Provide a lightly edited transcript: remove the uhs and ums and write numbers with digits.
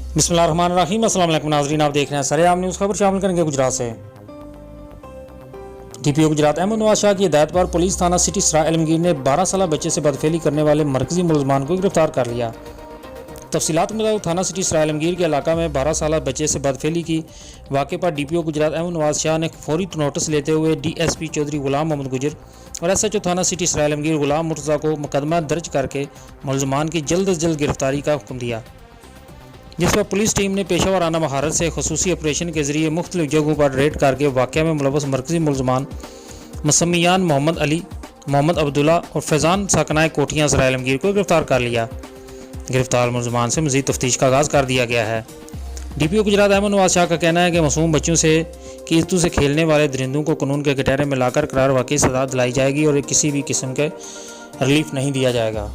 बिस्मिल्लाहिर्रहमानिर्रहीम। अस्सलाम वालेकुम नाज़रीन, आप देख रहे हैं सरेआम न्यूज़। खबर शामिल करेंगे गुजरात से। DPO गुजरात अहमद नवाज शाह की हिदायत पर पुलिस थाना सिटी सराय आलमगीर ने 12 साल बच्चे से बदफेली करने वाले मरकजी मुलजमान को गिरफ्तार कर लिया। तफसीलात मुताबिक थाना सिटी सराय आलमगीर के इलाका में 12 साल बच्चे से बदफेली की वाक़े पर DPO गुजरात अहमद नवाज शाह ने फौरी नोटिस लेते हुए DSP चौधरी गुलाम मोहम्मद गुजर और SHO थाना सिटी सराय आलमगीर गुलाम मुर्तज़ा को मुकदमा दर्ज करके मुलजमान की जल्द अज जल्द गिरफ्तारी का हुक्म दिया, जिस पर पुलिस टीम ने पेशावराना महारत से खसूसी ऑपरेशन के जरिए मुख्तलिफ जगहों पर रेड करके वाक़या में मुलव्वस मरकजी मुलजमान मसमियान मोहम्मद अली, मोहम्मद अब्दुल्ला और फैज़ान साकनाए कोठियाँ सराय आलमगीर को गिरफ्तार कर लिया। गिरफ्तार मुलजमान से मज़ीद तफ्तीश का आगाज़ कर दिया गया है। DPO गुजरात अहमद नवाज शाह का कहना है कि मासूम बच्चों से की इज्जतों से खेलने वाले दरिंदों को कानून के कटहरे में लाकर करार वाकई सज़ा दिलाई जाएगी और किसी भी किस्म के रिलीफ नहीं दिया जाएगा।